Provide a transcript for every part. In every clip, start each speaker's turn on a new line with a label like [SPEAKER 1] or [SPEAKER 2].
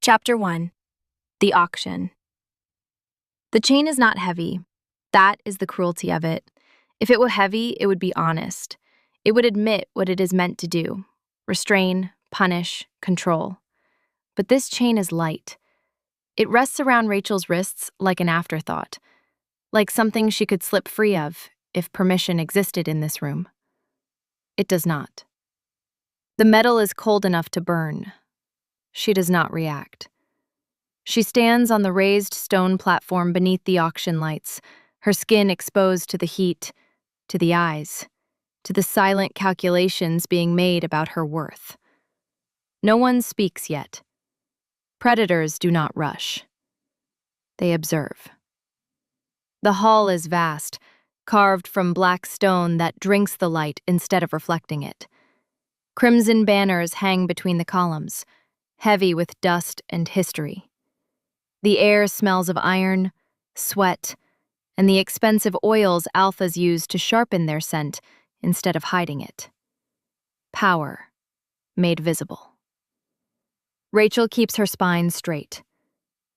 [SPEAKER 1] Chapter 1. The Auction. The chain is not heavy. That is the cruelty of it. If it were heavy, it would be honest. It would admit what it is meant to do: restrain, punish, control. But this chain is light. It rests around Rachel's wrists like an afterthought, like something she could slip free of if permission existed in this room. It does not. The metal is cold enough to burn. She does not react. She stands on the raised stone platform beneath the auction lights, her skin exposed to the heat, to the eyes, to the silent calculations being made about her worth. No one speaks yet. Predators do not rush. They observe. The hall is vast, carved from black stone that drinks the light instead of reflecting it. Crimson banners hang between the columns, heavy with dust and history. The air smells of iron, sweat, and the expensive oils alphas use to sharpen their scent instead of hiding it. Power, made visible. Rachel keeps her spine straight.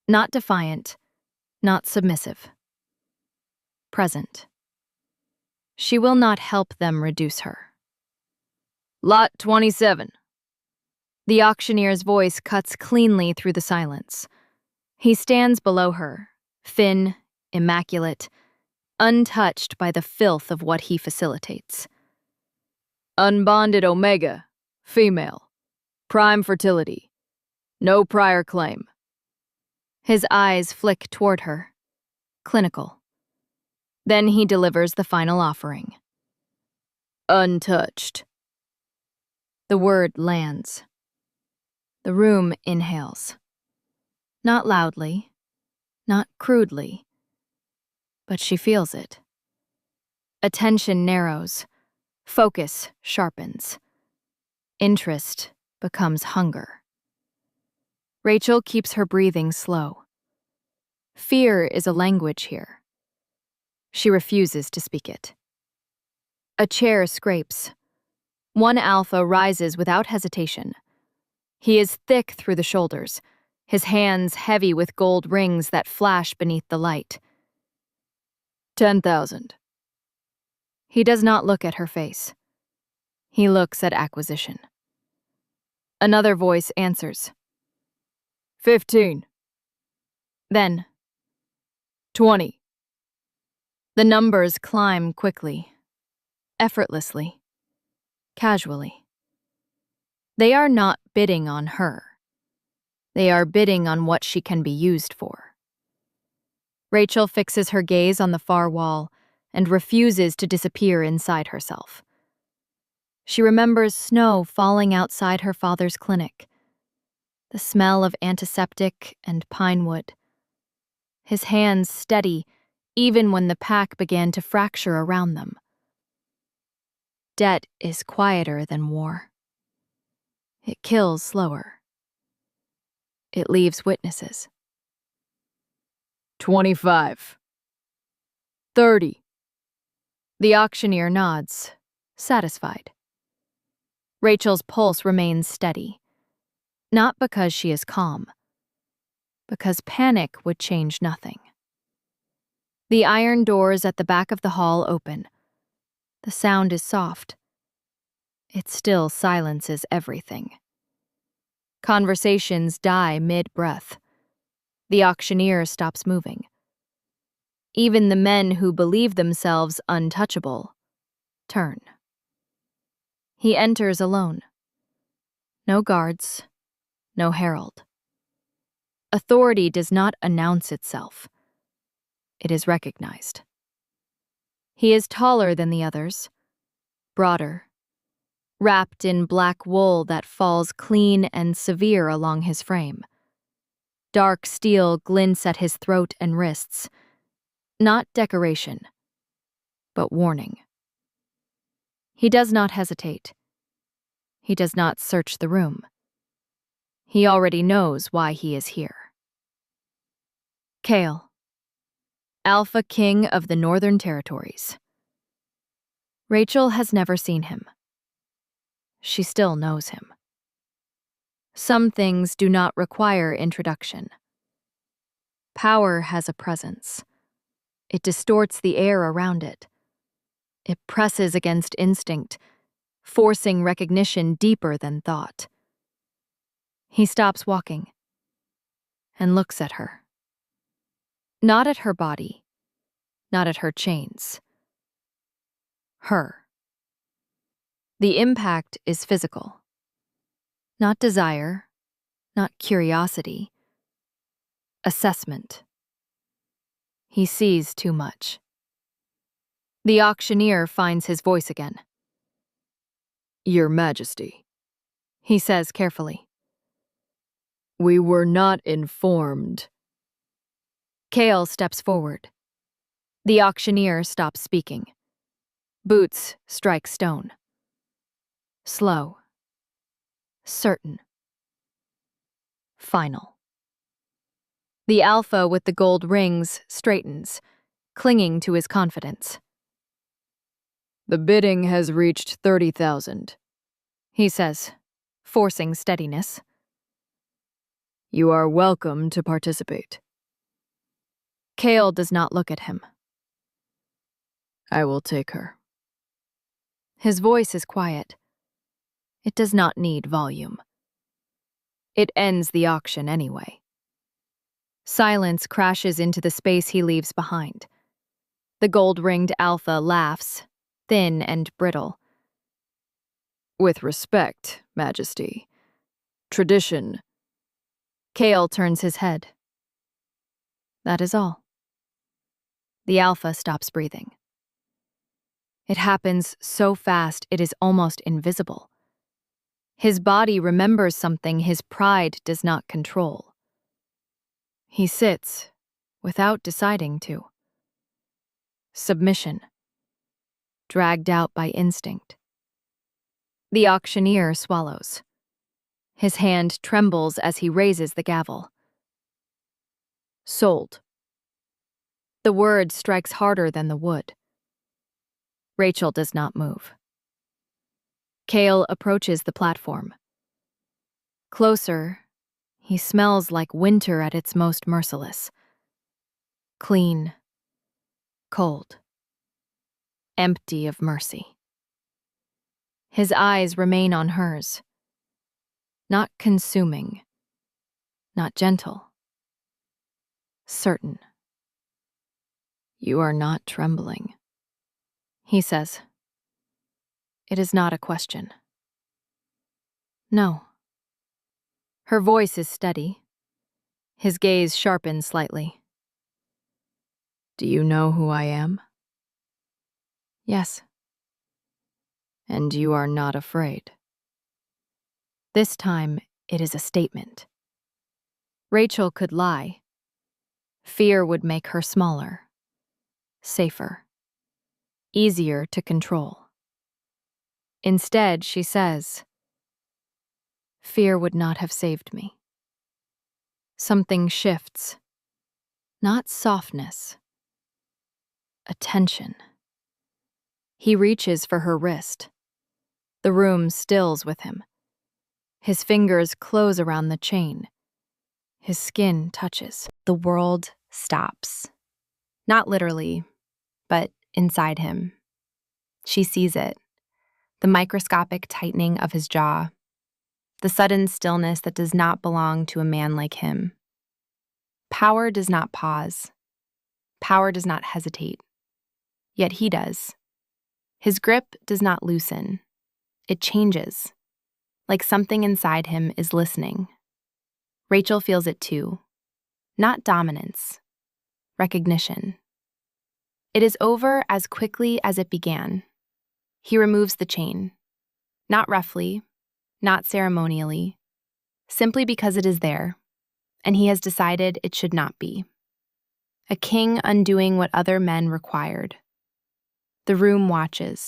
[SPEAKER 1] Not defiant, not submissive. Present. She will not help them reduce her. Lot 27. The auctioneer's voice cuts cleanly through the silence. He stands below her, thin, immaculate, untouched by the filth of what he facilitates. Unbonded Omega, female, prime fertility, no prior claim. His eyes flick toward her, clinical. Then he delivers the final offering. Untouched. The word lands. The room inhales. Not loudly, not crudely, but she feels it. Attention narrows, focus sharpens. Interest becomes hunger. Rachel keeps her breathing slow. Fear is a language here. She refuses to speak it. A chair scrapes. One alpha rises without hesitation. He is thick through the shoulders, his hands heavy with gold rings that flash beneath the light. 10,000. He does not look at her face. He looks at acquisition. Another voice answers. 15. Then, 20. The numbers climb quickly, effortlessly, casually. They are not bidding on her. They are bidding on what she can be used for. Rachel fixes her gaze on the far wall and refuses to disappear inside herself. She remembers snow falling outside her father's clinic, the smell of antiseptic and pine wood. His hands steady even when the pack began to fracture around them. Debt is quieter than war. It kills slower. It leaves witnesses. 25. 30. The auctioneer nods, satisfied. Rachel's pulse remains steady, not because she is calm, because panic would change nothing. The iron doors at the back of the hall open. The sound is soft. It still silences everything. Conversations die mid-breath. The auctioneer stops moving. Even the men who believe themselves untouchable turn. He enters alone. No guards, no herald. Authority does not announce itself. It is recognized. He is taller than the others, broader, wrapped in black wool that falls clean and severe along his frame. Dark steel glints at his throat and wrists, not decoration, but warning. He does not hesitate. He does not search the room. He already knows why he is here. Kale, Alpha King of the Northern Territories. Rachel has never seen him. She still knows him. Some things do not require introduction. Power has a presence. It distorts the air around it. It presses against instinct, forcing recognition deeper than thought. He stops walking and looks at her. Not at her body, not at her chains. Her. The impact is physical. Not desire, not curiosity. Assessment. He sees too much. The auctioneer finds his voice again. "Your Majesty," he says carefully. "We were not informed." Kale steps forward. The auctioneer stops speaking. Boots strike stone. Slow. Certain. Final. The alpha with the gold rings straightens, clinging to his confidence. "The bidding has reached 30,000, he says, forcing steadiness. "You are welcome to participate." Kale does not look at him. "I will take her." His voice is quiet. It does not need volume. It ends the auction anyway. Silence crashes into the space he leaves behind. The gold-ringed alpha laughs, thin and brittle. "With respect, Majesty. Tradition." Kale turns his head. That is all. The alpha stops breathing. It happens so fast it is almost invisible. His body remembers something his pride does not control. He sits, without deciding to. Submission. Dragged out by instinct. The auctioneer swallows. His hand trembles as he raises the gavel. Sold. The word strikes harder than the wood. Rachel does not move. Kale approaches the platform. Closer, he smells like winter at its most merciless. Clean. Cold. Empty of mercy. His eyes remain on hers. Not consuming. Not gentle. Certain. "You are not trembling," he says. It is not a question. No. Her voice is steady. His gaze sharpens slightly. "Do you know who I am?" Yes. "And you are not afraid?" This time, it is a statement. Rachel could lie. Fear would make her smaller, safer, easier to control. Instead, she says, "Fear would not have saved me." Something shifts. Not softness. Attention. He reaches for her wrist. The room stills with him. His fingers close around the chain. His skin touches. The world stops. Not literally, but inside him. She sees it. The microscopic tightening of his jaw. The sudden stillness that does not belong to a man like him. Power does not pause. Power does not hesitate. Yet he does. His grip does not loosen. It changes. Like something inside him is listening. Rachel feels it too. Not dominance. Recognition. It is over as quickly as it began. He removes the chain. Not roughly, not ceremonially, simply because it is there, and he has decided it should not be. A king undoing what other men required. The room watches.